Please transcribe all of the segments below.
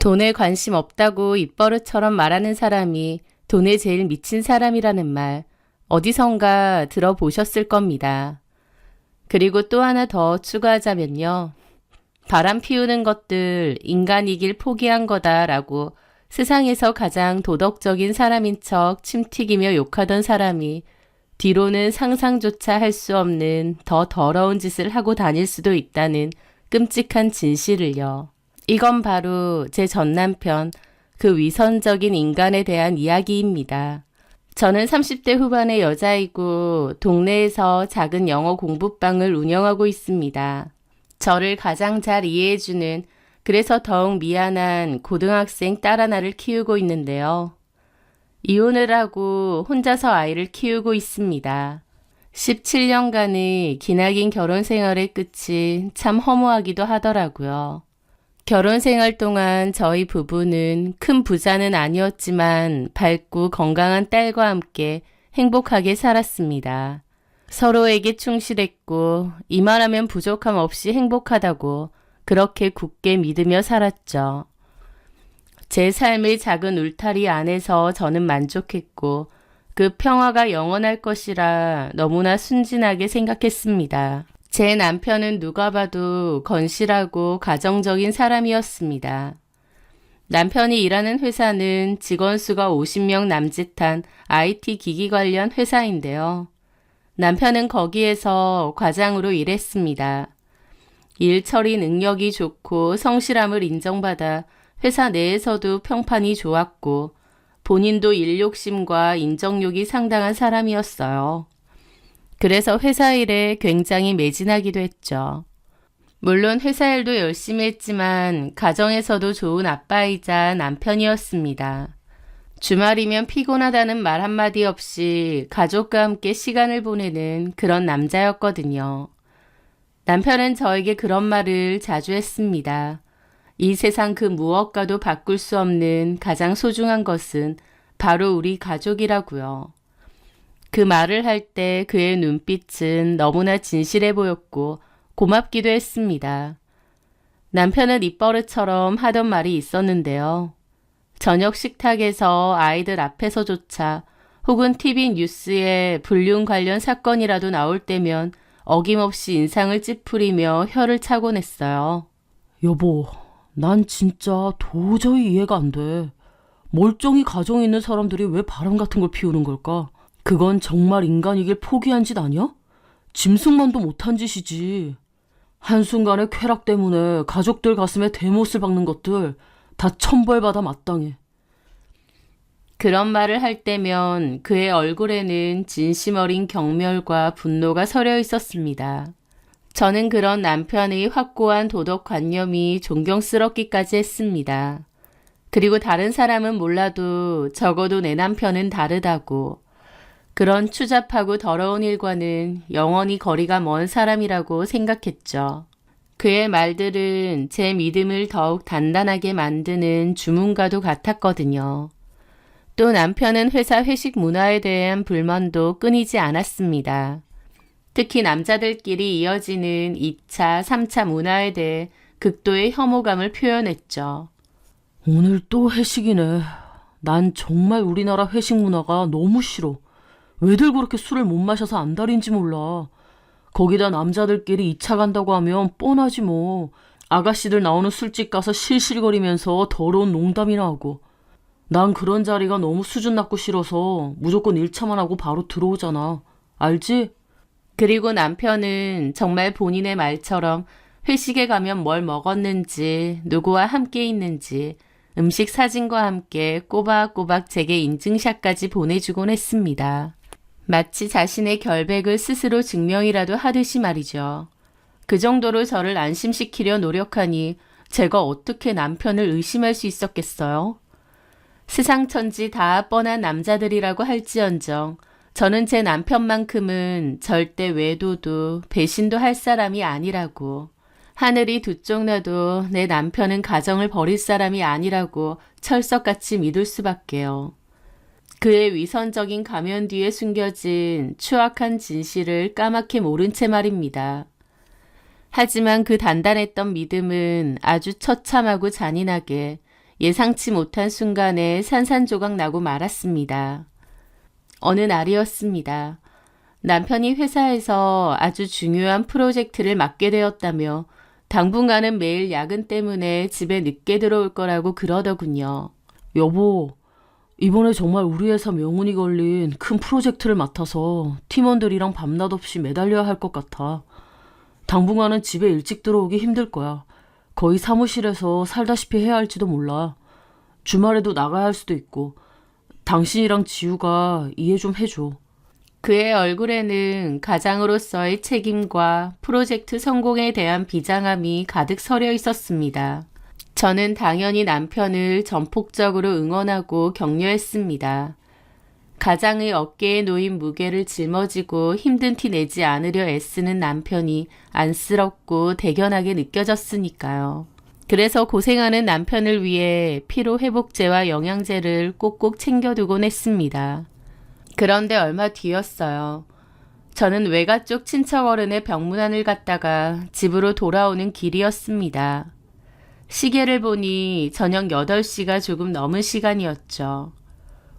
돈에 관심 없다고 입버릇처럼 말하는 사람이 돈에 제일 미친 사람이라는 말 어디선가 들어보셨을 겁니다. 그리고 또 하나 더 추가하자면요. 바람 피우는 것들 인간이길 포기한 거다라고 세상에서 가장 도덕적인 사람인 척 침튀기며 욕하던 사람이 뒤로는 상상조차 할 수 없는 더 더러운 짓을 하고 다닐 수도 있다는 끔찍한 진실을요. 이건 바로 제 전남편, 그 위선적인 인간에 대한 이야기입니다. 저는 30대 후반의 여자이고 동네에서 작은 영어 공부방을 운영하고 있습니다. 저를 가장 잘 이해해주는, 그래서 더욱 미안한 고등학생 딸 하나를 키우고 있는데요. 이혼을 하고 혼자서 아이를 키우고 있습니다. 17년간의 기나긴 결혼 생활의 끝이 참 허무하기도 하더라고요. 결혼 생활 동안 저희 부부는 큰 부자는 아니었지만 밝고 건강한 딸과 함께 행복하게 살았습니다. 서로에게 충실했고 이만하면 부족함 없이 행복하다고 그렇게 굳게 믿으며 살았죠. 제 삶의 작은 울타리 안에서 저는 만족했고 그 평화가 영원할 것이라 너무나 순진하게 생각했습니다. 제 남편은 누가 봐도 건실하고 가정적인 사람이었습니다. 남편이 일하는 회사는 직원 수가 50명 남짓한 IT 기기 관련 회사인데요. 남편은 거기에서 과장으로 일했습니다. 일 처리 능력이 좋고 성실함을 인정받아 회사 내에서도 평판이 좋았고 본인도 일 욕심과 인정욕이 상당한 사람이었어요. 그래서 회사 일에 굉장히 매진하기도 했죠. 물론 회사 일도 열심히 했지만 가정에서도 좋은 아빠이자 남편이었습니다. 주말이면 피곤하다는 말 한마디 없이 가족과 함께 시간을 보내는 그런 남자였거든요. 남편은 저에게 그런 말을 자주 했습니다. 이 세상 그 무엇과도 바꿀 수 없는 가장 소중한 것은 바로 우리 가족이라고요. 그 말을 할 때 그의 눈빛은 너무나 진실해 보였고 고맙기도 했습니다. 남편은 입버릇처럼 하던 말이 있었는데요. 저녁 식탁에서 아이들 앞에서조차 혹은 TV 뉴스에 불륜 관련 사건이라도 나올 때면 어김없이 인상을 찌푸리며 혀를 차곤 했어요. 여보, 난 진짜 도저히 이해가 안 돼. 멀쩡히 가정 있는 사람들이 왜 바람 같은 걸 피우는 걸까? 그건 정말 인간이길 포기한 짓 아니야? 짐승만도 못한 짓이지. 한순간의 쾌락 때문에 가족들 가슴에 대못을 박는 것들 다 천벌받아 마땅해. 그런 말을 할 때면 그의 얼굴에는 진심 어린 경멸과 분노가 서려 있었습니다. 저는 그런 남편의 확고한 도덕관념이 존경스럽기까지 했습니다. 그리고 다른 사람은 몰라도 적어도 내 남편은 다르다고, 그런 추잡하고 더러운 일과는 영원히 거리가 먼 사람이라고 생각했죠. 그의 말들은 제 믿음을 더욱 단단하게 만드는 주문과도 같았거든요. 또 남편은 회사 회식 문화에 대한 불만도 끊이지 않았습니다. 특히 남자들끼리 이어지는 2차, 3차 문화에 대해 극도의 혐오감을 표현했죠. 오늘 또 회식이네. 난 정말 우리나라 회식 문화가 너무 싫어. 왜들 그렇게 술을 못 마셔서 안달인지 몰라. 거기다 남자들끼리 2차 간다고 하면 뻔하지 뭐. 아가씨들 나오는 술집 가서 실실거리면서 더러운 농담이나 하고. 난 그런 자리가 너무 수준 낮고 싫어서 무조건 1차만 하고 바로 들어오잖아. 알지? 그리고 남편은 정말 본인의 말처럼 회식에 가면 뭘 먹었는지, 누구와 함께 있는지, 음식 사진과 함께 꼬박꼬박 제게 인증샷까지 보내주곤 했습니다. 마치 자신의 결백을 스스로 증명이라도 하듯이 말이죠. 그 정도로 저를 안심시키려 노력하니 제가 어떻게 남편을 의심할 수 있었겠어요? 세상 천지 다 뻔한 남자들이라고 할지언정 저는 제 남편만큼은 절대 외도도 배신도 할 사람이 아니라고, 하늘이 두 쪽 나도 내 남편은 가정을 버릴 사람이 아니라고 철석같이 믿을 수밖에요. 그의 위선적인 가면 뒤에 숨겨진 추악한 진실을 까맣게 모른 채 말입니다. 하지만 그 단단했던 믿음은 아주 처참하고 잔인하게 예상치 못한 순간에 산산조각 나고 말았습니다. 어느 날이었습니다. 남편이 회사에서 아주 중요한 프로젝트를 맡게 되었다며 당분간은 매일 야근 때문에 집에 늦게 들어올 거라고 그러더군요. 여보, 이번에 정말 우리 회사 명운이 걸린 큰 프로젝트를 맡아서 팀원들이랑 밤낮 없이 매달려야 할 것 같아. 당분간은 집에 일찍 들어오기 힘들 거야. 거의 사무실에서 살다시피 해야 할지도 몰라. 주말에도 나가야 할 수도 있고. 당신이랑 지우가 이해 좀 해줘. 그의 얼굴에는 가장으로서의 책임과 프로젝트 성공에 대한 비장함이 가득 서려 있었습니다. 저는 당연히 남편을 전폭적으로 응원하고 격려했습니다. 가장의 어깨에 놓인 무게를 짊어지고 힘든 티 내지 않으려 애쓰는 남편이 안쓰럽고 대견하게 느껴졌으니까요. 그래서 고생하는 남편을 위해 피로회복제와 영양제를 꼭꼭 챙겨두곤 했습니다. 그런데 얼마 뒤였어요. 저는 외가 쪽 친척 어른의 병문안을 갔다가 집으로 돌아오는 길이었습니다. 시계를 보니 저녁 8시가 조금 넘은 시간이었죠.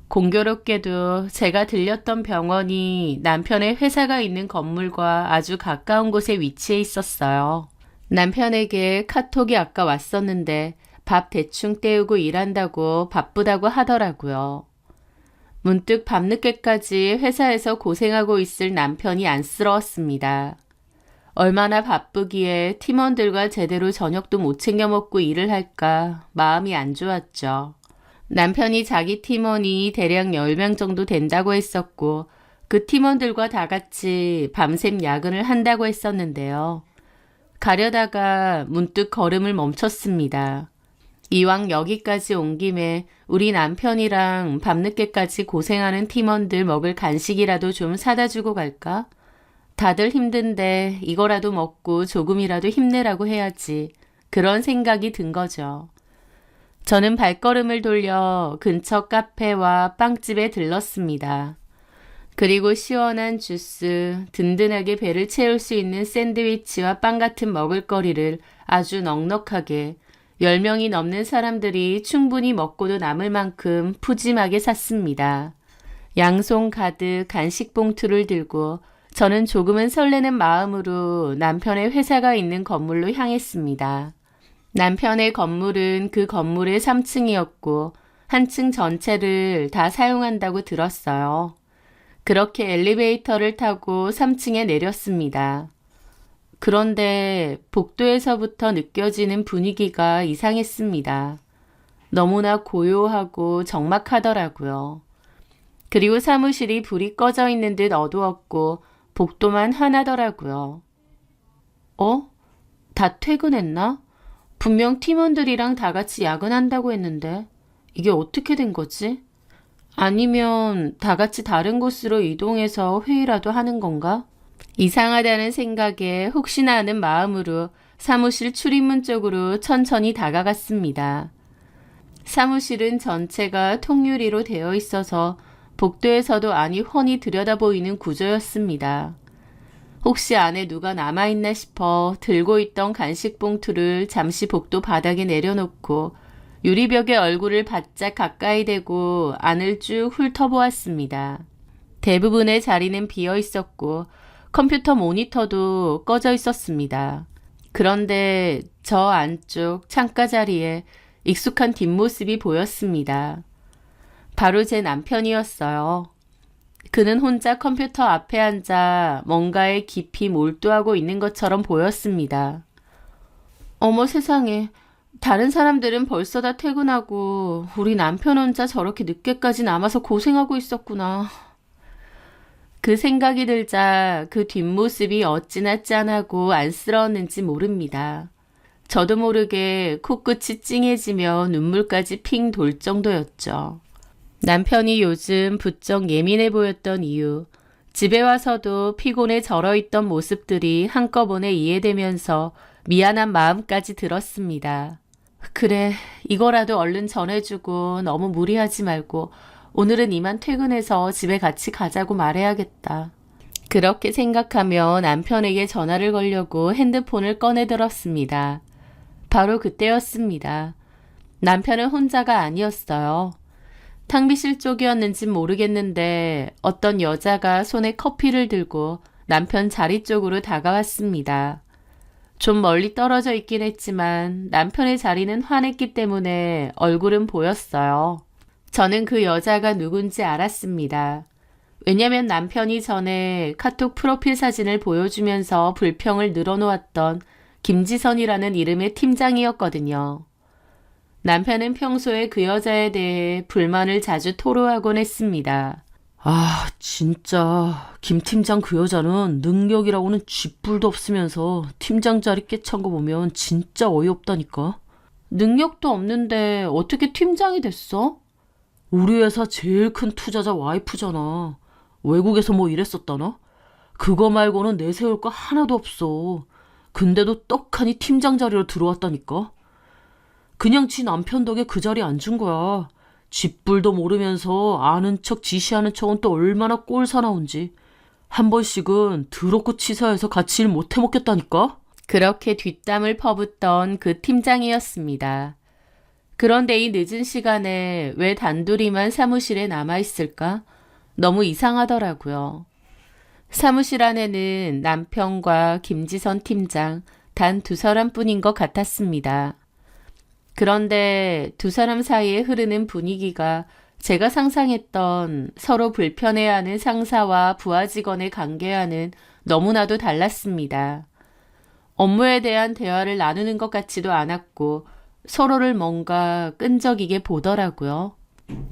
공교롭게도 제가 들렸던 병원이 남편의 회사가 있는 건물과 아주 가까운 곳에 위치해 있었어요. 남편에게 카톡이 아까 왔었는데 밥 대충 때우고 일한다고 바쁘다고 하더라고요. 문득 밤늦게까지 회사에서 고생하고 있을 남편이 안쓰러웠습니다. 얼마나 바쁘기에 팀원들과 제대로 저녁도 못 챙겨 먹고 일을 할까 마음이 안 좋았죠. 남편이 자기 팀원이 대략 10명 정도 된다고 했었고 그 팀원들과 다 같이 밤샘 야근을 한다고 했었는데요. 가려다가 문득 걸음을 멈췄습니다. 이왕 여기까지 온 김에 우리 남편이랑 밤늦게까지 고생하는 팀원들 먹을 간식이라도 좀 사다 주고 갈까? 다들 힘든데 이거라도 먹고 조금이라도 힘내라고 해야지. 그런 생각이 든 거죠. 저는 발걸음을 돌려 근처 카페와 빵집에 들렀습니다. 그리고 시원한 주스, 든든하게 배를 채울 수 있는 샌드위치와 빵 같은 먹을거리를 아주 넉넉하게 10명이 넘는 사람들이 충분히 먹고도 남을 만큼 푸짐하게 샀습니다. 양손 가득 간식 봉투를 들고 저는 조금은 설레는 마음으로 남편의 회사가 있는 건물로 향했습니다. 남편의 건물은 그 건물의 3층이었고 한 층 전체를 다 사용한다고 들었어요. 그렇게 엘리베이터를 타고 3층에 내렸습니다. 그런데 복도에서부터 느껴지는 분위기가 이상했습니다. 너무나 고요하고 적막하더라고요. 그리고 사무실이 불이 꺼져 있는 듯 어두웠고 복도만 환하더라고요. 다 퇴근했나? 분명 팀원들이랑 다 같이 야근한다고 했는데 이게 어떻게 된 거지? 아니면 다 같이 다른 곳으로 이동해서 회의라도 하는 건가? 이상하다는 생각에 혹시나 하는 마음으로 사무실 출입문 쪽으로 천천히 다가갔습니다. 사무실은 전체가 통유리로 되어 있어서 복도에서도 안이 훤히 들여다보이는 구조였습니다. 혹시 안에 누가 남아있나 싶어 들고 있던 간식 봉투를 잠시 복도 바닥에 내려놓고 유리벽에 얼굴을 바짝 가까이 대고 안을 쭉 훑어보았습니다. 대부분의 자리는 비어 있었고 컴퓨터 모니터도 꺼져 있었습니다. 그런데 저 안쪽 창가 자리에 익숙한 뒷모습이 보였습니다. 바로 제 남편이었어요. 그는 혼자 컴퓨터 앞에 앉아 뭔가에 깊이 몰두하고 있는 것처럼 보였습니다. 어머 세상에, 다른 사람들은 벌써 다 퇴근하고 우리 남편 혼자 저렇게 늦게까지 남아서 고생하고 있었구나. 그 생각이 들자 그 뒷모습이 어찌나 짠하고 안쓰러웠는지 모릅니다. 저도 모르게 코끝이 찡해지며 눈물까지 핑 돌 정도였죠. 남편이 요즘 부쩍 예민해 보였던 이유, 집에 와서도 피곤에 절어있던 모습들이 한꺼번에 이해되면서 미안한 마음까지 들었습니다. 그래, 이거라도 얼른 전해주고 너무 무리하지 말고 오늘은 이만 퇴근해서 집에 같이 가자고 말해야겠다. 그렇게 생각하며 남편에게 전화를 걸려고 핸드폰을 꺼내들었습니다. 바로 그때였습니다. 남편은 혼자가 아니었어요. 탕비실 쪽이었는진 모르겠는데 어떤 여자가 손에 커피를 들고 남편 자리 쪽으로 다가왔습니다. 좀 멀리 떨어져 있긴 했지만 남편의 자리는 환했기 때문에 얼굴은 보였어요. 저는 그 여자가 누군지 알았습니다. 왜냐면 남편이 전에 카톡 프로필 사진을 보여주면서 불평을 늘어놓았던 김지선이라는 이름의 팀장이었거든요. 남편은 평소에 그 여자에 대해 불만을 자주 토로하곤 했습니다. 아, 진짜 김 팀장 그 여자는 능력이라고는 쥐뿔도 없으면서 팀장 자리 깨찬 거 보면 진짜 어이없다니까. 능력도 없는데 어떻게 팀장이 됐어? 우리 회사 제일 큰 투자자 와이프잖아. 외국에서 뭐 일했었다나? 그거 말고는 내세울 거 하나도 없어. 근데도 떡하니 팀장 자리로 들어왔다니까. 그냥 지 남편 덕에 그 자리에 앉은 거야. 쥐뿔도 모르면서 아는 척 지시하는 척은 또 얼마나 꼴사나운지. 한 번씩은 더럽고 치사해서 같이 일 못 해먹겠다니까? 그렇게 뒷담을 퍼붓던 그 팀장이었습니다. 그런데 이 늦은 시간에 왜 단둘이만 사무실에 남아있을까? 너무 이상하더라고요. 사무실 안에는 남편과 김지선 팀장 단 두 사람뿐인 것 같았습니다. 그런데 두 사람 사이에 흐르는 분위기가 제가 상상했던 서로 불편해하는 상사와 부하 직원의 관계와는 너무나도 달랐습니다. 업무에 대한 대화를 나누는 것 같지도 않았고 서로를 뭔가 끈적이게 보더라고요.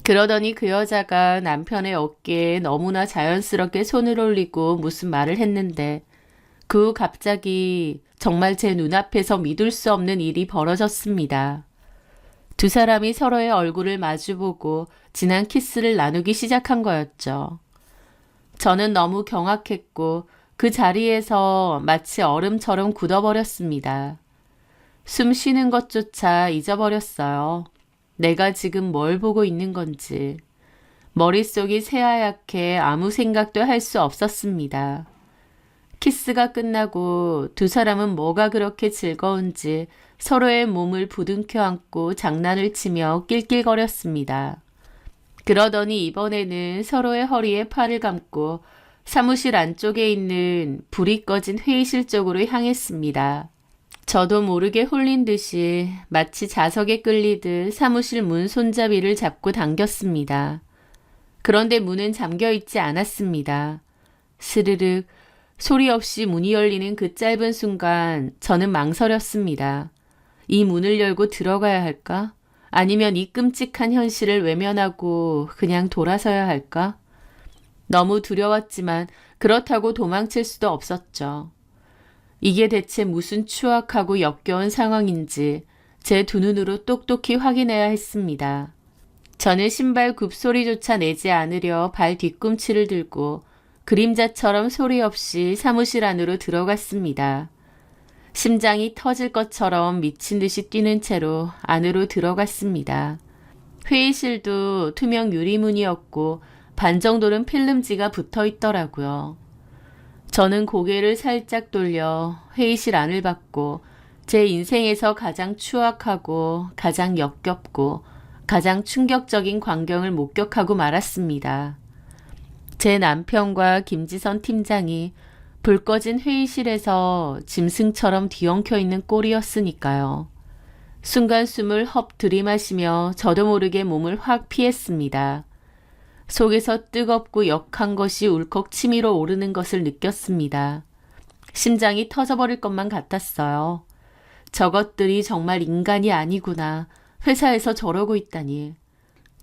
그러더니 그 여자가 남편의 어깨에 너무나 자연스럽게 손을 올리고 무슨 말을 했는데 그 후 갑자기 정말 제 눈앞에서 믿을 수 없는 일이 벌어졌습니다. 두 사람이 서로의 얼굴을 마주보고 진한 키스를 나누기 시작한 거였죠. 저는 너무 경악했고 그 자리에서 마치 얼음처럼 굳어버렸습니다. 숨 쉬는 것조차 잊어버렸어요. 내가 지금 뭘 보고 있는 건지. 머릿속이 새하얗게 아무 생각도 할 수 없었습니다. 키스가 끝나고 두 사람은 뭐가 그렇게 즐거운지 서로의 몸을 부둥켜 안고 장난을 치며 낄낄거렸습니다. 그러더니 이번에는 서로의 허리에 팔을 감고 사무실 안쪽에 있는 불이 꺼진 회의실 쪽으로 향했습니다. 저도 모르게 홀린 듯이 마치 자석에 끌리듯 사무실 문 손잡이를 잡고 당겼습니다. 그런데 문은 잠겨 있지 않았습니다. 스르륵 소리 없이 문이 열리는 그 짧은 순간 저는 망설였습니다. 이 문을 열고 들어가야 할까? 아니면 이 끔찍한 현실을 외면하고 그냥 돌아서야 할까? 너무 두려웠지만 그렇다고 도망칠 수도 없었죠. 이게 대체 무슨 추악하고 역겨운 상황인지 제 두 눈으로 똑똑히 확인해야 했습니다. 저는 신발 굽소리조차 내지 않으려 발 뒤꿈치를 들고 그림자처럼 소리 없이 사무실 안으로 들어갔습니다. 심장이 터질 것처럼 미친 듯이 뛰는 채로 안으로 들어갔습니다. 회의실도 투명 유리문이었고 반 정도는 필름지가 붙어 있더라고요. 저는 고개를 살짝 돌려 회의실 안을 봤고 제 인생에서 가장 추악하고 가장 역겹고 가장 충격적인 광경을 목격하고 말았습니다. 제 남편과 김지선 팀장이 불 꺼진 회의실에서 짐승처럼 뒤엉켜 있는 꼴이었으니까요. 순간 숨을 헙 들이마시며 저도 모르게 몸을 확 피했습니다. 속에서 뜨겁고 역한 것이 울컥 치밀어 오르는 것을 느꼈습니다. 심장이 터져버릴 것만 같았어요. 저것들이 정말 인간이 아니구나. 회사에서 저러고 있다니.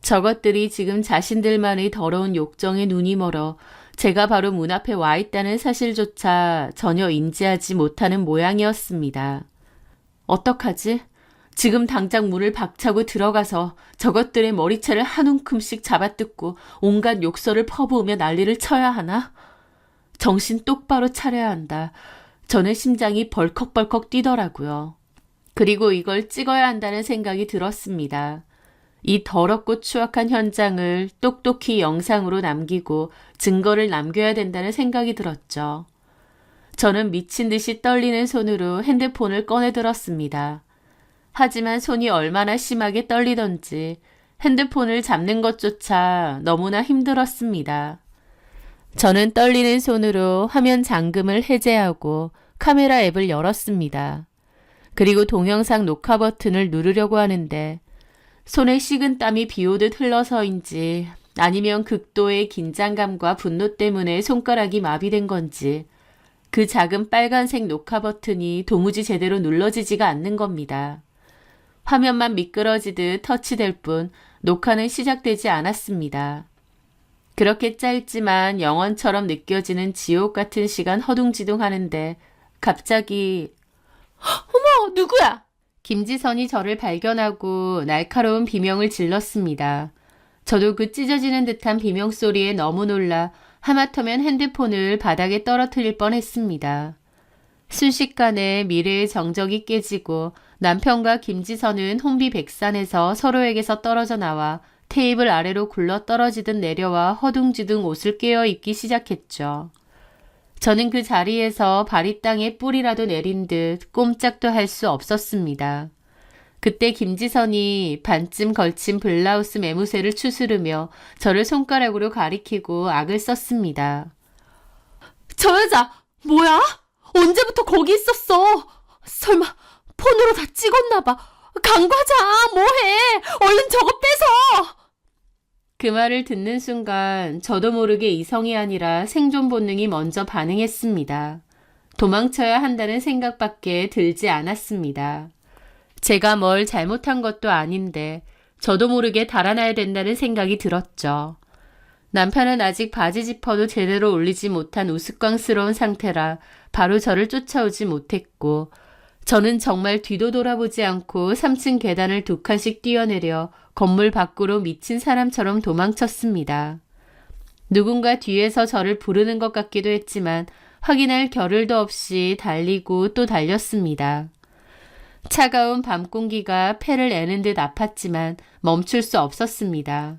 저것들이 지금 자신들만의 더러운 욕정에 눈이 멀어 제가 바로 문 앞에 와 있다는 사실조차 전혀 인지하지 못하는 모양이었습니다. 어떡하지? 지금 당장 문을 박차고 들어가서 저것들의 머리채를 한 움큼씩 잡아뜯고 온갖 욕설을 퍼부으며 난리를 쳐야 하나? 정신 똑바로 차려야 한다. 저는 심장이 벌컥벌컥 뛰더라고요. 그리고 이걸 찍어야 한다는 생각이 들었습니다. 이 더럽고 추악한 현장을 똑똑히 영상으로 남기고 증거를 남겨야 된다는 생각이 들었죠. 저는 미친 듯이 떨리는 손으로 핸드폰을 꺼내 들었습니다. 하지만 손이 얼마나 심하게 떨리던지 핸드폰을 잡는 것조차 너무나 힘들었습니다. 저는 떨리는 손으로 화면 잠금을 해제하고 카메라 앱을 열었습니다. 그리고 동영상 녹화 버튼을 누르려고 하는데 손에 식은 땀이 비오듯 흘러서인지 아니면 극도의 긴장감과 분노 때문에 손가락이 마비된 건지 그 작은 빨간색 녹화 버튼이 도무지 제대로 눌러지지가 않는 겁니다. 화면만 미끄러지듯 터치될 뿐 녹화는 시작되지 않았습니다. 그렇게 짧지만 영원처럼 느껴지는 지옥 같은 시간 허둥지둥 하는데 갑자기 어머, 누구야? 김지선이 저를 발견하고 날카로운 비명을 질렀습니다. 저도 그 찢어지는 듯한 비명 소리에 너무 놀라 하마터면 핸드폰을 바닥에 떨어뜨릴 뻔했습니다. 순식간에 미래의 정적이 깨지고 남편과 김지선은 혼비백산에서 서로에게서 떨어져 나와 테이블 아래로 굴러 떨어지듯 내려와 허둥지둥 옷을 깨어 입기 시작했죠. 저는 그 자리에서 발이 땅에 뿔이라도 내린 듯 꼼짝도 할 수 없었습니다. 그때 김지선이 반쯤 걸친 블라우스 매무새를 추스르며 저를 손가락으로 가리키고 악을 썼습니다. 저 여자 뭐야? 언제부터 거기 있었어? 설마 폰으로 다 찍었나 봐. 강과장 뭐해? 얼른 저거 뺏어! 그 말을 듣는 순간 저도 모르게 이성이 아니라 생존 본능이 먼저 반응했습니다. 도망쳐야 한다는 생각밖에 들지 않았습니다. 제가 뭘 잘못한 것도 아닌데 저도 모르게 달아나야 된다는 생각이 들었죠. 남편은 아직 바지 지퍼도 제대로 올리지 못한 우스꽝스러운 상태라 바로 저를 쫓아오지 못했고 저는 정말 뒤도 돌아보지 않고 3층 계단을 2칸씩 뛰어내려 건물 밖으로 미친 사람처럼 도망쳤습니다. 누군가 뒤에서 저를 부르는 것 같기도 했지만 확인할 겨를도 없이 달리고 또 달렸습니다. 차가운 밤 공기가 폐를 애는 듯 아팠지만 멈출 수 없었습니다.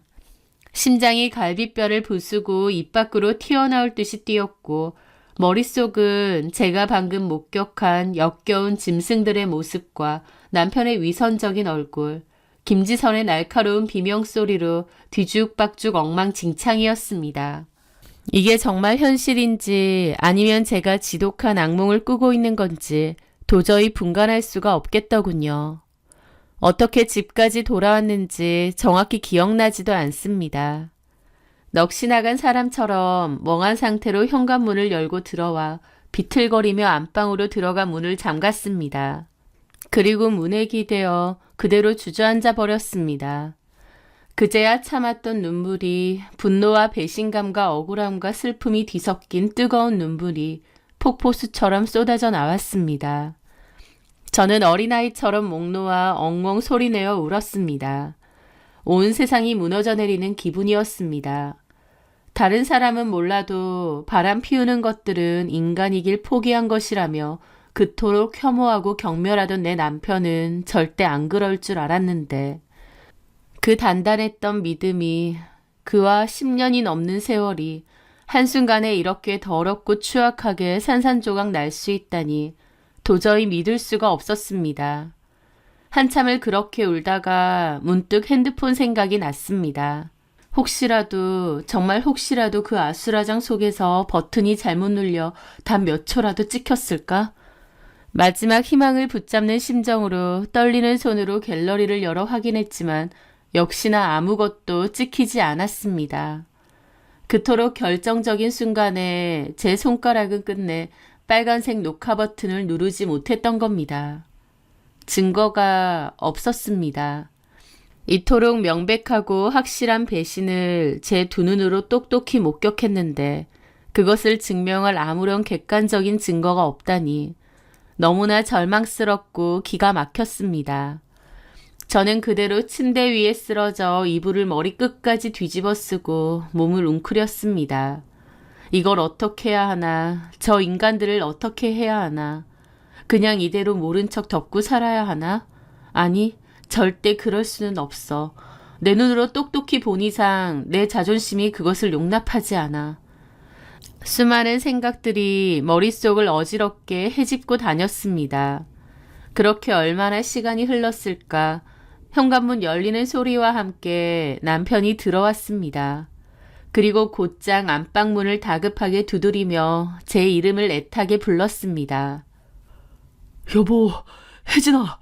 심장이 갈비뼈를 부수고 입 밖으로 튀어나올 듯이 뛰었고 머릿속은 제가 방금 목격한 역겨운 짐승들의 모습과 남편의 위선적인 얼굴, 김지선의 날카로운 비명소리로 뒤죽박죽 엉망진창이었습니다. 이게 정말 현실인지 아니면 제가 지독한 악몽을 꾸고 있는 건지 도저히 분간할 수가 없겠더군요. 어떻게 집까지 돌아왔는지 정확히 기억나지도 않습니다. 넋이 나간 사람처럼 멍한 상태로 현관문을 열고 들어와 비틀거리며 안방으로 들어가 문을 잠갔습니다. 그리고 문에 기대어 그대로 주저앉아 버렸습니다. 그제야 참았던 눈물이 분노와 배신감과 억울함과 슬픔이 뒤섞인 뜨거운 눈물이 폭포수처럼 쏟아져 나왔습니다. 저는 어린아이처럼 목 놓아 엉엉 소리내어 울었습니다. 온 세상이 무너져 내리는 기분이었습니다. 다른 사람은 몰라도 바람 피우는 것들은 인간이길 포기한 것이라며 그토록 혐오하고 경멸하던 내 남편은 절대 안 그럴 줄 알았는데 그 단단했던 믿음이 그와 10년이 넘는 세월이 한순간에 이렇게 더럽고 추악하게 산산조각 날 수 있다니 도저히 믿을 수가 없었습니다. 한참을 그렇게 울다가 문득 핸드폰 생각이 났습니다. 혹시라도 정말 혹시라도 그 아수라장 속에서 버튼이 잘못 눌려 단 몇 초라도 찍혔을까? 마지막 희망을 붙잡는 심정으로 떨리는 손으로 갤러리를 열어 확인했지만 역시나 아무것도 찍히지 않았습니다. 그토록 결정적인 순간에 제 손가락은 끝내 빨간색 녹화 버튼을 누르지 못했던 겁니다. 증거가 없었습니다. 이토록 명백하고 확실한 배신을 제 두 눈으로 똑똑히 목격했는데 그것을 증명할 아무런 객관적인 증거가 없다니 너무나 절망스럽고 기가 막혔습니다. 저는 그대로 침대 위에 쓰러져 이불을 머리 끝까지 뒤집어 쓰고 몸을 웅크렸습니다. 이걸 어떻게 해야 하나, 저 인간들을 어떻게 해야 하나, 그냥 이대로 모른 척 덮고 살아야 하나? 아니, 절대 그럴 수는 없어. 내 눈으로 똑똑히 본 이상 내 자존심이 그것을 용납하지 않아. 수많은 생각들이 머릿속을 어지럽게 헤집고 다녔습니다. 그렇게 얼마나 시간이 흘렀을까. 현관문 열리는 소리와 함께 남편이 들어왔습니다. 그리고 곧장 안방문을 다급하게 두드리며 제 이름을 애타게 불렀습니다. 여보, 혜진아,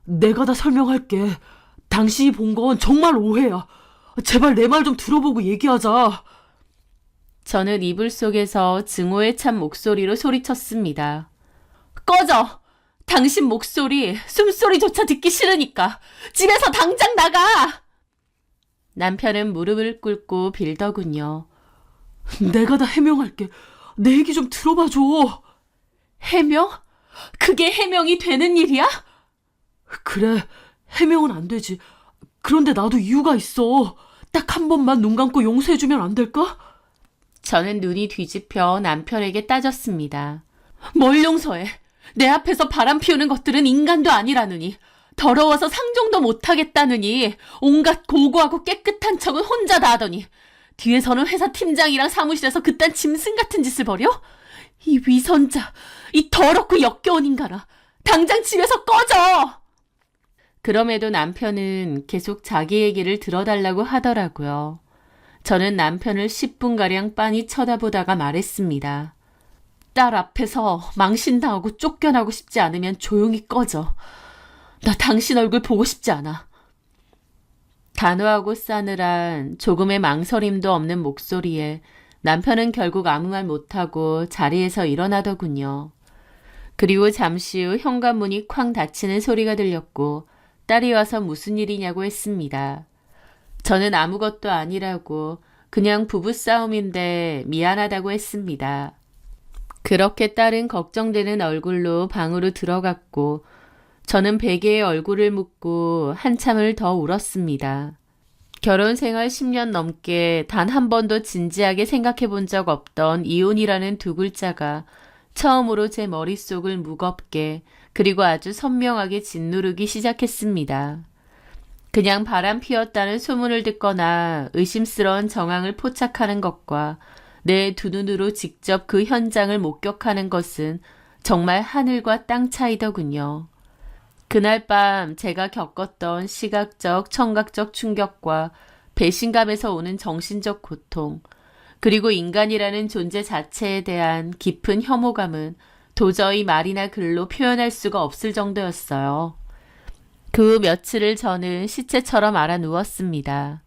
내가 다 설명할게. 당신이 본 건 정말 오해야. 제발 내 말 좀 들어보고 얘기하자. 저는 이불 속에서 증오에 찬 목소리로 소리쳤습니다. 꺼져! 당신 목소리, 숨소리조차 듣기 싫으니까 집에서 당장 나가! 남편은 무릎을 꿇고 빌더군요. 내가 다 해명할게. 내 얘기 좀 들어봐줘. 해명? 그게 해명이 되는 일이야? 그래, 해명은 안 되지. 그런데 나도 이유가 있어. 딱 한 번만 눈 감고 용서해주면 안 될까? 저는 눈이 뒤집혀 남편에게 따졌습니다. 뭘 용서해? 내 앞에서 바람 피우는 것들은 인간도 아니라느니, 더러워서 상종도 못하겠다느니, 온갖 고고하고 깨끗한 척은 혼자 다 하더니, 뒤에서는 회사 팀장이랑 사무실에서 그딴 짐승 같은 짓을 벌여? 이 위선자, 이 더럽고 역겨운 인간아, 당장 집에서 꺼져! 그럼에도 남편은 계속 자기 얘기를 들어달라고 하더라고요. 저는 남편을 10분가량 빤히 쳐다보다가 말했습니다. 딸 앞에서 망신당하고 쫓겨나고 싶지 않으면 조용히 꺼져. 나 당신 얼굴 보고 싶지 않아. 단호하고 싸늘한 조금의 망설임도 없는 목소리에 남편은 결국 아무 말 못하고 자리에서 일어나더군요. 그리고 잠시 후 현관문이 쾅 닫히는 소리가 들렸고 딸이 와서 무슨 일이냐고 했습니다. 저는 아무것도 아니라고 그냥 부부싸움인데 미안하다고 했습니다. 그렇게 딸은 걱정되는 얼굴로 방으로 들어갔고 저는 베개에 얼굴을 묻고 한참을 더 울었습니다. 결혼 생활 10년 넘게 단 한 번도 진지하게 생각해 본 적 없던 이혼이라는 두 글자가 처음으로 제 머릿속을 무겁게 그리고 아주 선명하게 짓누르기 시작했습니다. 그냥 바람 피웠다는 소문을 듣거나 의심스러운 정황을 포착하는 것과 내 두 눈으로 직접 그 현장을 목격하는 것은 정말 하늘과 땅 차이더군요. 그날 밤 제가 겪었던 시각적, 청각적 충격과 배신감에서 오는 정신적 고통, 그리고 인간이라는 존재 자체에 대한 깊은 혐오감은 도저히 말이나 글로 표현할 수가 없을 정도였어요. 그 며칠을 저는 시체처럼 알아 누웠습니다.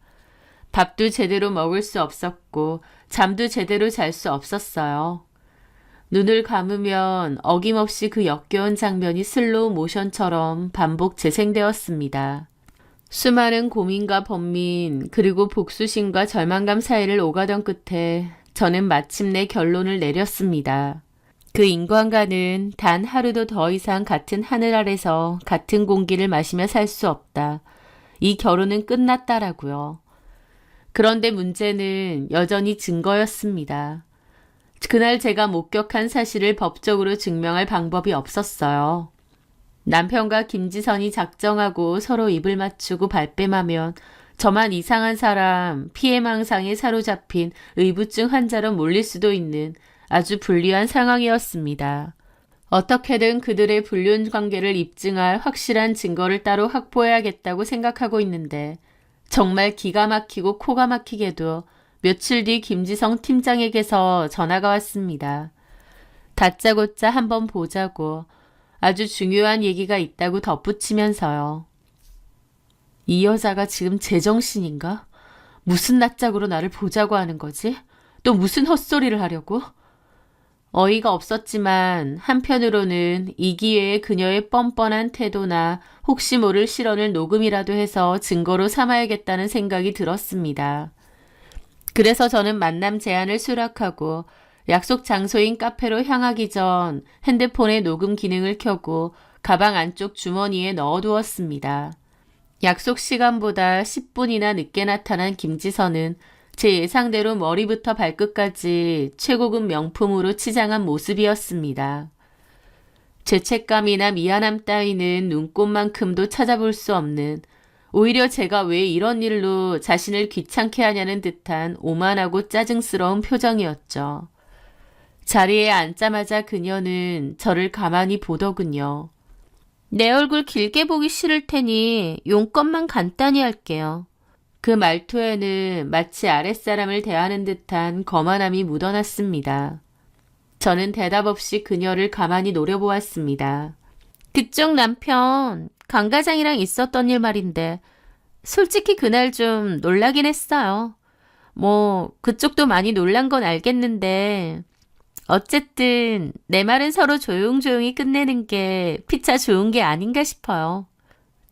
밥도 제대로 먹을 수 없었고 잠도 제대로 잘 수 없었어요. 눈을 감으면 어김없이 그 역겨운 장면이 슬로우 모션처럼 반복 재생되었습니다. 수많은 고민과 번민 그리고 복수심과 절망감 사이를 오가던 끝에 저는 마침내 결론을 내렸습니다. 그 인간과는 단 하루도 더 이상 같은 하늘 아래서 같은 공기를 마시며 살 수 없다. 이 결혼은 끝났다라고요. 그런데 문제는 여전히 증거였습니다. 그날 제가 목격한 사실을 법적으로 증명할 방법이 없었어요. 남편과 김지선이 작정하고 서로 입을 맞추고 발뺌하면 저만 이상한 사람, 피해망상에 사로잡힌 의부증 환자로 몰릴 수도 있는 아주 불리한 상황이었습니다. 어떻게든 그들의 불륜 관계를 입증할 확실한 증거를 따로 확보해야겠다고 생각하고 있는데 정말 기가 막히고 코가 막히게도 며칠 뒤 김지성 팀장에게서 전화가 왔습니다. 다짜고짜 한번 보자고 아주 중요한 얘기가 있다고 덧붙이면서요. 이 여자가 지금 제정신인가? 무슨 낯짝으로 나를 보자고 하는 거지? 또 무슨 헛소리를 하려고? 어이가 없었지만 한편으로는 이 기회에 그녀의 뻔뻔한 태도나 혹시 모를 실언을 녹음이라도 해서 증거로 삼아야겠다는 생각이 들었습니다. 그래서 저는 만남 제안을 수락하고 약속 장소인 카페로 향하기 전 핸드폰의 녹음 기능을 켜고 가방 안쪽 주머니에 넣어두었습니다. 약속 시간보다 10분이나 늦게 나타난 김지선은 제 예상대로 머리부터 발끝까지 최고급 명품으로 치장한 모습이었습니다. 죄책감이나 미안함 따위는 눈꽃만큼도 찾아볼 수 없는, 오히려 제가 왜 이런 일로 자신을 귀찮게 하냐는 듯한 오만하고 짜증스러운 표정이었죠. 자리에 앉자마자 그녀는 저를 가만히 보더군요. 내 얼굴 길게 보기 싫을 테니 용건만 간단히 할게요. 그 말투에는 마치 아랫사람을 대하는 듯한 거만함이 묻어났습니다. 저는 대답 없이 그녀를 가만히 노려보았습니다. 그쪽 남편, 강 과장이랑 있었던 일 말인데 솔직히 그날 좀 놀라긴 했어요. 뭐 그쪽도 많이 놀란 건 알겠는데 어쨌든 내 말은 서로 조용조용히 끝내는 게 피차 좋은 게 아닌가 싶어요.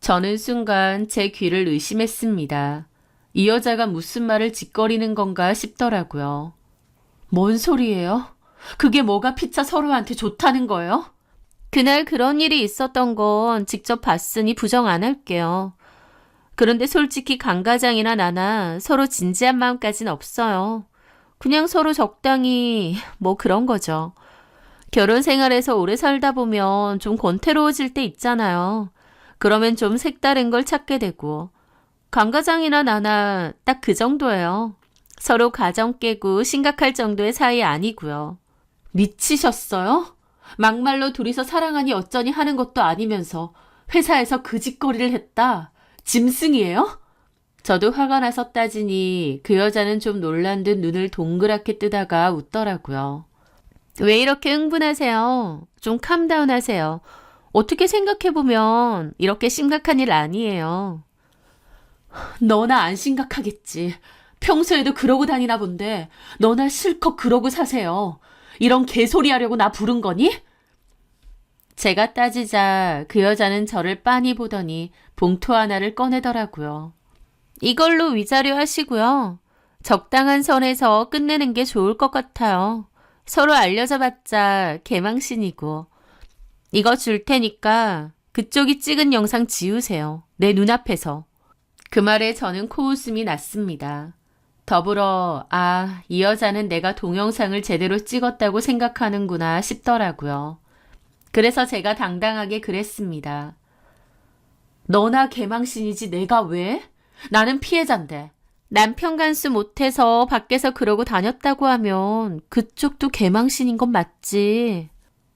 저는 순간 제 귀를 의심했습니다. 이 여자가 무슨 말을 짓거리는 건가 싶더라고요. 뭔 소리예요? 그게 뭐가 피차 서로한테 좋다는 거예요? 그날 그런 일이 있었던 건 직접 봤으니 부정 안 할게요. 그런데 솔직히 강 과장이나 나나 서로 진지한 마음까진 없어요. 그냥 서로 적당히 뭐 그런 거죠. 결혼 생활에서 오래 살다 보면 좀 권태로워질 때 있잖아요. 그러면 좀 색다른 걸 찾게 되고 강 과장이나 나나 딱 그 정도예요. 서로 가정 깨고 심각할 정도의 사이 아니고요. 미치셨어요? 막말로 둘이서 사랑하니 어쩌니 하는 것도 아니면서 회사에서 그 짓거리를 했다. 짐승이에요? 저도 화가 나서 따지니 그 여자는 좀 놀란 듯 눈을 동그랗게 뜨다가 웃더라고요. 왜 이렇게 흥분하세요? 좀 캄다운 하세요. 어떻게 생각해보면 이렇게 심각한 일 아니에요. 너나 안 심각하겠지. 평소에도 그러고 다니나 본데 너나 실컷 그러고 사세요. 이런 개소리 하려고 나 부른 거니? 제가 따지자 그 여자는 저를 빤히 보더니 봉투 하나를 꺼내더라고요. 이걸로 위자료 하시고요. 적당한 선에서 끝내는 게 좋을 것 같아요. 서로 알려져 봤자 개망신이고. 이거 줄 테니까 그쪽이 찍은 영상 지우세요. 내 눈앞에서. 그 말에 저는 코웃음이 났습니다. 더불어 이 여자는 내가 동영상을 제대로 찍었다고 생각하는구나 싶더라고요. 그래서 제가 당당하게 그랬습니다. 너나 개망신이지 내가 왜? 나는 피해자인데. 남편 간수 못해서 밖에서 그러고 다녔다고 하면 그쪽도 개망신인 건 맞지.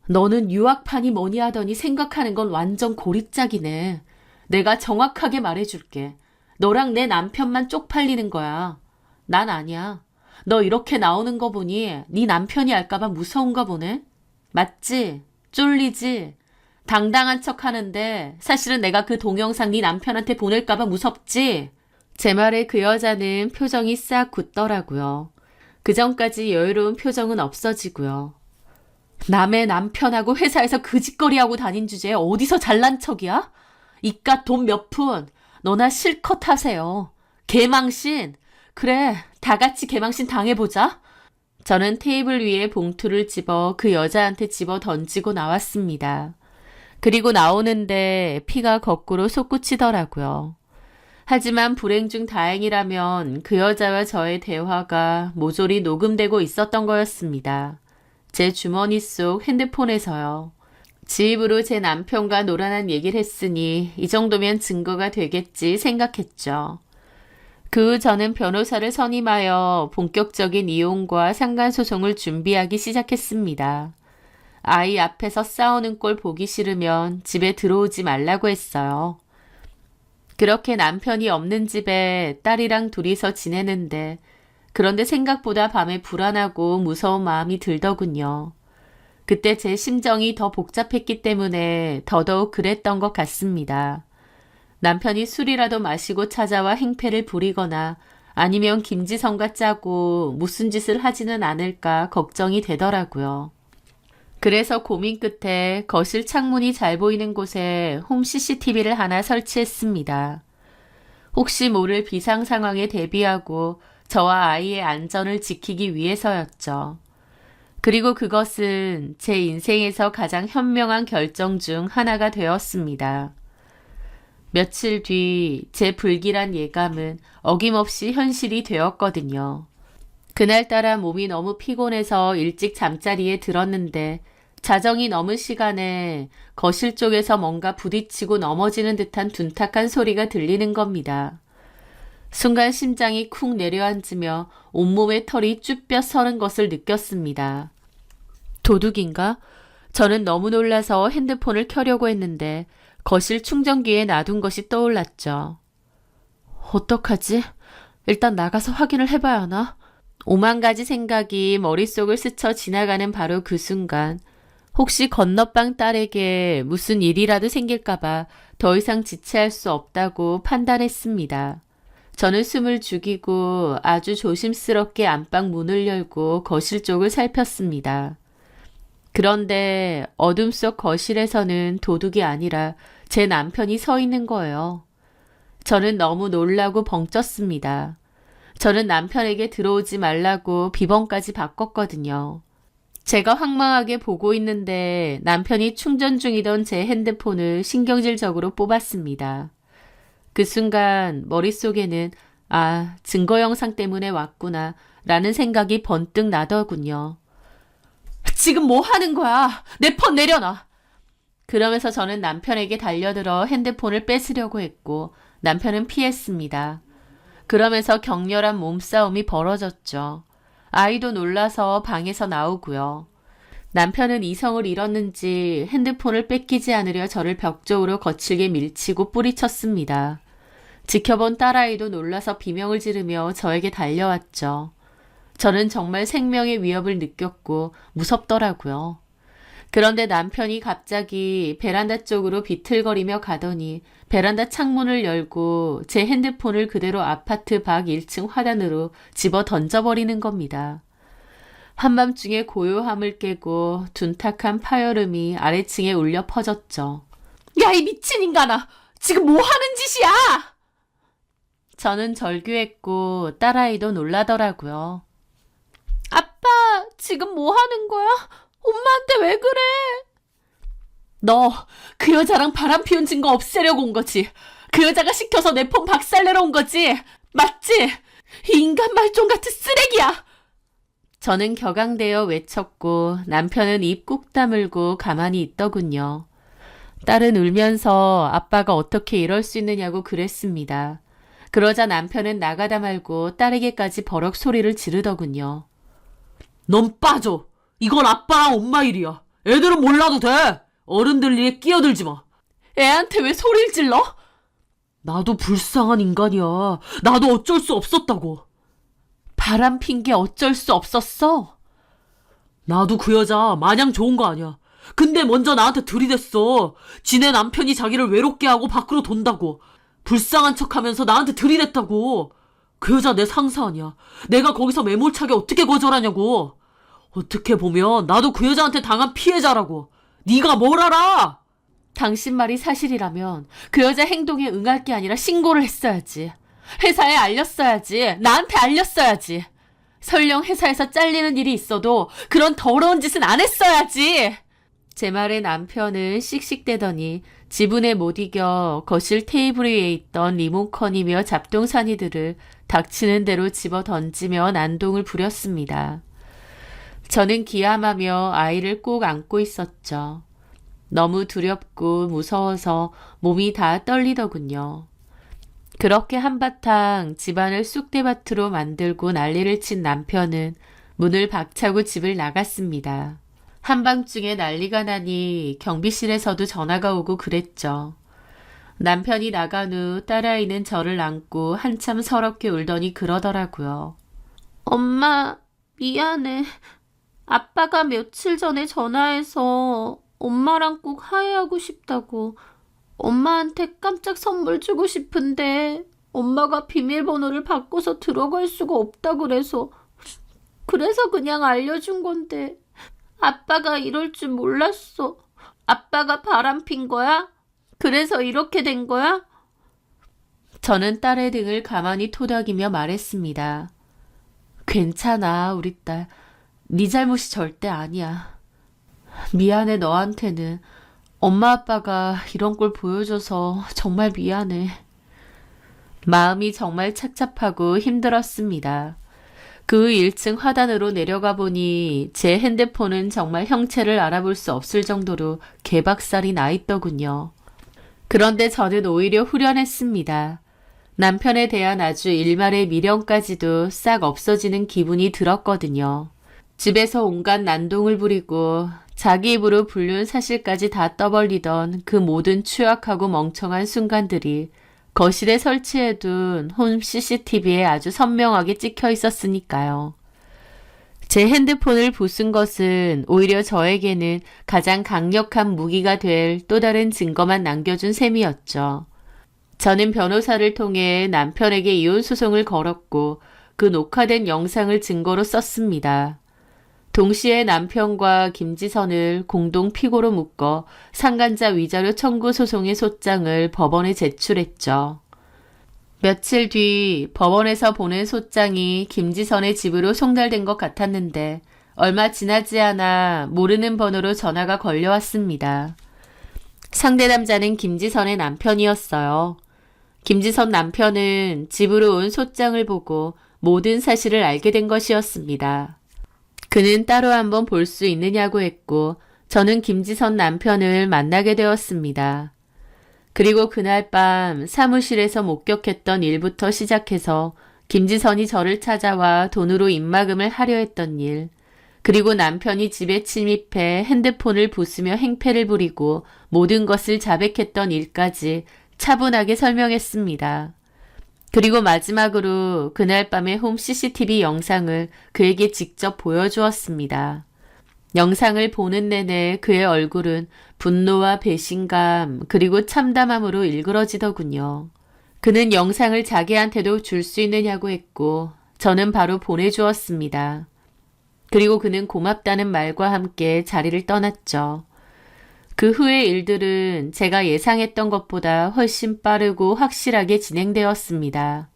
너는 유학파니 뭐니 하더니 생각하는 건 완전 고립짝이네. 내가 정확하게 말해줄게. 너랑 내 남편만 쪽팔리는 거야. 난 아니야. 너 이렇게 나오는 거 보니 네 남편이 알까봐 무서운가 보네. 맞지? 쫄리지? 당당한 척 하는데 사실은 내가 그 동영상 네 남편한테 보낼까봐 무섭지? 제 말에 그 여자는 표정이 싹 굳더라고요. 그전까지 여유로운 표정은 없어지고요. 남의 남편하고 회사에서 그 짓거리하고 다닌 주제에 어디서 잘난 척이야? 이깟 돈 몇 푼 너나 실컷 하세요. 개망신. 그래, 다 같이 개망신 당해보자. 저는 테이블 위에 봉투를 집어 그 여자한테 집어 던지고 나왔습니다. 그리고 나오는데 피가 거꾸로 솟구치더라고요. 하지만 불행 중 다행이라면 그 여자와 저의 대화가 모조리 녹음되고 있었던 거였습니다. 제 주머니 속 핸드폰에서요. 지입으로 제 남편과 노란한 얘기를 했으니 이 정도면 증거가 되겠지 생각했죠. 그 후 저는 변호사를 선임하여 본격적인 이혼과 상간소송을 준비하기 시작했습니다. 아이 앞에서 싸우는 꼴 보기 싫으면 집에 들어오지 말라고 했어요. 그렇게 남편이 없는 집에 딸이랑 둘이서 지내는데 그런데 생각보다 밤에 불안하고 무서운 마음이 들더군요. 그때 제 심정이 더 복잡했기 때문에 더더욱 그랬던 것 같습니다. 남편이 술이라도 마시고 찾아와 행패를 부리거나 아니면 김지성과 짜고 무슨 짓을 하지는 않을까 걱정이 되더라고요. 그래서 고민 끝에 거실 창문이 잘 보이는 곳에 홈 CCTV를 하나 설치했습니다. 혹시 모를 비상 상황에 대비하고 저와 아이의 안전을 지키기 위해서였죠. 그리고 그것은 제 인생에서 가장 현명한 결정 중 하나가 되었습니다. 며칠 뒤 제 불길한 예감은 어김없이 현실이 되었거든요. 그날따라 몸이 너무 피곤해서 일찍 잠자리에 들었는데 자정이 넘은 시간에 거실 쪽에서 뭔가 부딪히고 넘어지는 듯한 둔탁한 소리가 들리는 겁니다. 순간 심장이 쿵 내려앉으며 온몸에 털이 쭈뼛 서는 것을 느꼈습니다. 도둑인가? 저는 너무 놀라서 핸드폰을 켜려고 했는데 거실 충전기에 놔둔 것이 떠올랐죠. 어떡하지? 일단 나가서 확인을 해봐야 하나? 오만 가지 생각이 머릿속을 스쳐 지나가는 바로 그 순간 혹시 건너방 딸에게 무슨 일이라도 생길까봐 더 이상 지체할 수 없다고 판단했습니다. 저는 숨을 죽이고 아주 조심스럽게 안방 문을 열고 거실 쪽을 살폈습니다. 그런데 어둠 속 거실에서는 도둑이 아니라 제 남편이 서 있는 거예요. 저는 너무 놀라고 벙쪘습니다. 저는 남편에게 들어오지 말라고 비번까지 바꿨거든요. 제가 황망하게 보고 있는데 남편이 충전 중이던 제 핸드폰을 신경질적으로 뽑았습니다. 그 순간 머릿속에는 증거 영상 때문에 왔구나 라는 생각이 번뜩 나더군요. 지금 뭐 하는 거야? 내 폰 내려놔! 그러면서 저는 남편에게 달려들어 핸드폰을 뺏으려고 했고 남편은 피했습니다. 그러면서 격렬한 몸싸움이 벌어졌죠. 아이도 놀라서 방에서 나오고요. 남편은 이성을 잃었는지 핸드폰을 뺏기지 않으려 저를 벽 쪽으로 거칠게 밀치고 뿌리쳤습니다. 지켜본 딸아이도 놀라서 비명을 지르며 저에게 달려왔죠. 저는 정말 생명의 위협을 느꼈고 무섭더라고요. 그런데 남편이 갑자기 베란다 쪽으로 비틀거리며 가더니 베란다 창문을 열고 제 핸드폰을 그대로 아파트 밖 1층 화단으로 집어 던져버리는 겁니다. 한밤중에 고요함을 깨고 둔탁한 파열음이 아래층에 울려 퍼졌죠. 야, 이 미친 인간아! 지금 뭐 하는 짓이야! 저는 절규했고 딸아이도 놀라더라고요. 아빠, 지금 뭐 하는 거야? 엄마한테 왜 그래? 너 그 여자랑 바람 피운 증거 없애려고 온 거지. 그 여자가 시켜서 내 폰 박살내러 온 거지. 맞지? 이 인간 말종 같은 쓰레기야. 저는 격앙되어 외쳤고 남편은 입 꾹 다물고 가만히 있더군요. 딸은 울면서 아빠가 어떻게 이럴 수 있느냐고 그랬습니다. 그러자 남편은 나가다 말고 딸에게까지 버럭 소리를 지르더군요. 넌 빠져. 이건 아빠랑 엄마 일이야. 애들은 몰라도 돼. 어른들 일에 끼어들지 마. 애한테 왜 소리를 질러? 나도 불쌍한 인간이야. 나도 어쩔 수 없었다고. 바람 핀 게 어쩔 수 없었어? 나도 그 여자 마냥 좋은 거 아니야. 근데 먼저 나한테 들이댔어. 지네 남편이 자기를 외롭게 하고 밖으로 돈다고. 불쌍한 척하면서 나한테 들이댔다고. 그 여자 내 상사 아니야. 내가 거기서 매몰차게 어떻게 거절하냐고. 어떻게 보면 나도 그 여자한테 당한 피해자라고. 네가 뭘 알아? 당신 말이 사실이라면 그 여자 행동에 응할 게 아니라 신고를 했어야지. 회사에 알렸어야지. 나한테 알렸어야지. 설령 회사에서 잘리는 일이 있어도 그런 더러운 짓은 안 했어야지. 제 말에 남편은 씩씩대더니 지분에 못 이겨 거실 테이블 위에 있던 리모컨이며 잡동사니들을 닥치는 대로 집어 던지며 난동을 부렸습니다. 저는 기함하며 아이를 꼭 안고 있었죠. 너무 두렵고 무서워서 몸이 다 떨리더군요. 그렇게 한바탕 집안을 쑥대밭으로 만들고 난리를 친 남편은 문을 박차고 집을 나갔습니다. 한밤중에 난리가 나니 경비실에서도 전화가 오고 그랬죠. 남편이 나간 후 딸아이는 저를 안고 한참 서럽게 울더니 그러더라고요. 엄마, 미안해. 아빠가 며칠 전에 전화해서 엄마랑 꼭 화해하고 싶다고. 엄마한테 깜짝 선물 주고 싶은데 엄마가 비밀번호를 바꿔서 들어갈 수가 없다 그래서 그냥 알려준 건데 아빠가 이럴 줄 몰랐어. 아빠가 바람핀 거야? 그래서 이렇게 된 거야? 저는 딸의 등을 가만히 토닥이며 말했습니다. 괜찮아, 우리 딸. 네 잘못이 절대 아니야. 미안해, 너한테는. 엄마 아빠가 이런 걸 보여줘서 정말 미안해. 마음이 정말 착잡하고 힘들었습니다. 그 1층 화단으로 내려가 보니 제 핸드폰은 정말 형체를 알아볼 수 없을 정도로 개박살이 나 있더군요. 그런데 저는 오히려 후련했습니다. 남편에 대한 아주 일말의 미련까지도 싹 없어지는 기분이 들었거든요. 집에서 온갖 난동을 부리고 자기 입으로 불륜 사실까지 다 떠벌리던 그 모든 추악하고 멍청한 순간들이 거실에 설치해둔 홈 CCTV에 아주 선명하게 찍혀 있었으니까요. 제 핸드폰을 부순 것은 오히려 저에게는 가장 강력한 무기가 될 또 다른 증거만 남겨준 셈이었죠. 저는 변호사를 통해 남편에게 이혼 소송을 걸었고 그 녹화된 영상을 증거로 썼습니다. 동시에 남편과 김지선을 공동 피고로 묶어 상간자 위자료 청구 소송의 소장을 법원에 제출했죠. 며칠 뒤 법원에서 보낸 소장이 김지선의 집으로 송달된 것 같았는데 얼마 지나지 않아 모르는 번호로 전화가 걸려왔습니다. 상대 남자는 김지선의 남편이었어요. 김지선 남편은 집으로 온 소장을 보고 모든 사실을 알게 된 것이었습니다. 그는 따로 한번 볼 수 있느냐고 했고 저는 김지선 남편을 만나게 되었습니다. 그리고 그날 밤 사무실에서 목격했던 일부터 시작해서 김지선이 저를 찾아와 돈으로 입막음을 하려 했던 일, 그리고 남편이 집에 침입해 핸드폰을 부수며 행패를 부리고 모든 것을 자백했던 일까지 차분하게 설명했습니다. 그리고 마지막으로 그날 밤의 홈 CCTV 영상을 그에게 직접 보여주었습니다. 영상을 보는 내내 그의 얼굴은 분노와 배신감 그리고 참담함으로 일그러지더군요. 그는 영상을 자기한테도 줄 수 있느냐고 했고 저는 바로 보내주었습니다. 그리고 그는 고맙다는 말과 함께 자리를 떠났죠. 그 후의 일들은 제가 예상했던 것보다 훨씬 빠르고 확실하게 진행되었습니다.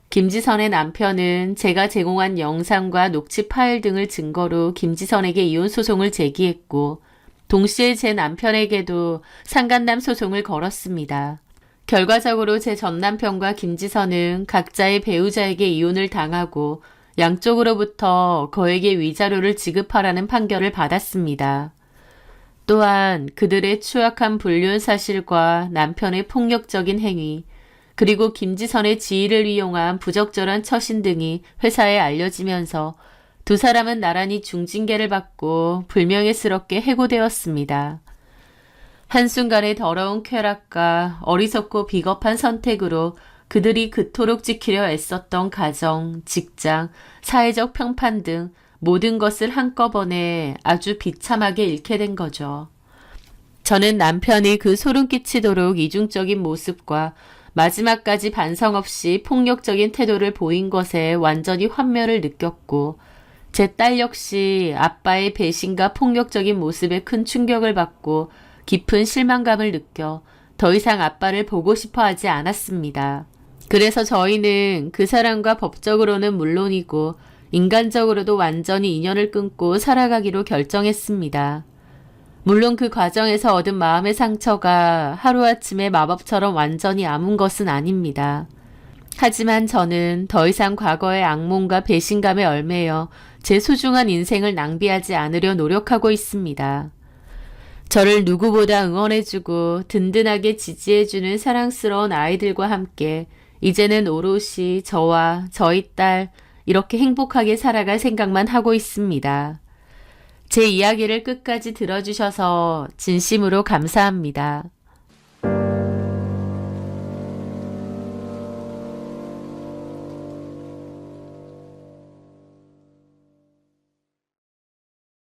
김지선의 남편은 제가 제공한 영상과 녹취 파일 등을 증거로 김지선에게 이혼 소송을 제기했고 동시에 제 남편에게도 상간남 소송을 걸었습니다. 결과적으로 제 전남편과 김지선은 각자의 배우자에게 이혼을 당하고 양쪽으로부터 거액의 위자료를 지급하라는 판결을 받았습니다. 또한 그들의 추악한 불륜 사실과 남편의 폭력적인 행위, 그리고 김지선의 지위를 이용한 부적절한 처신 등이 회사에 알려지면서 두 사람은 나란히 중징계를 받고 불명예스럽게 해고되었습니다. 한순간의 더러운 쾌락과 어리석고 비겁한 선택으로 그들이 그토록 지키려 애썼던 가정, 직장, 사회적 평판 등 모든 것을 한꺼번에 아주 비참하게 잃게 된 거죠. 저는 남편이 그 소름 끼치도록 이중적인 모습과 마지막까지 반성 없이 폭력적인 태도를 보인 것에 완전히 환멸을 느꼈고 제 딸 역시 아빠의 배신과 폭력적인 모습에 큰 충격을 받고 깊은 실망감을 느껴 더 이상 아빠를 보고 싶어 하지 않았습니다. 그래서 저희는 그 사람과 법적으로는 물론이고 인간적으로도 완전히 인연을 끊고 살아가기로 결정했습니다. 물론 그 과정에서 얻은 마음의 상처가 하루아침에 마법처럼 완전히 아문 것은 아닙니다. 하지만 저는 더 이상 과거의 악몽과 배신감에 얽매여 제 소중한 인생을 낭비하지 않으려 노력하고 있습니다. 저를 누구보다 응원해주고 든든하게 지지해주는 사랑스러운 아이들과 함께 이제는 오롯이 저와 저희 딸 이렇게 행복하게 살아갈 생각만 하고 있습니다. 제 이야기를 끝까지 들어주셔서 진심으로 감사합니다.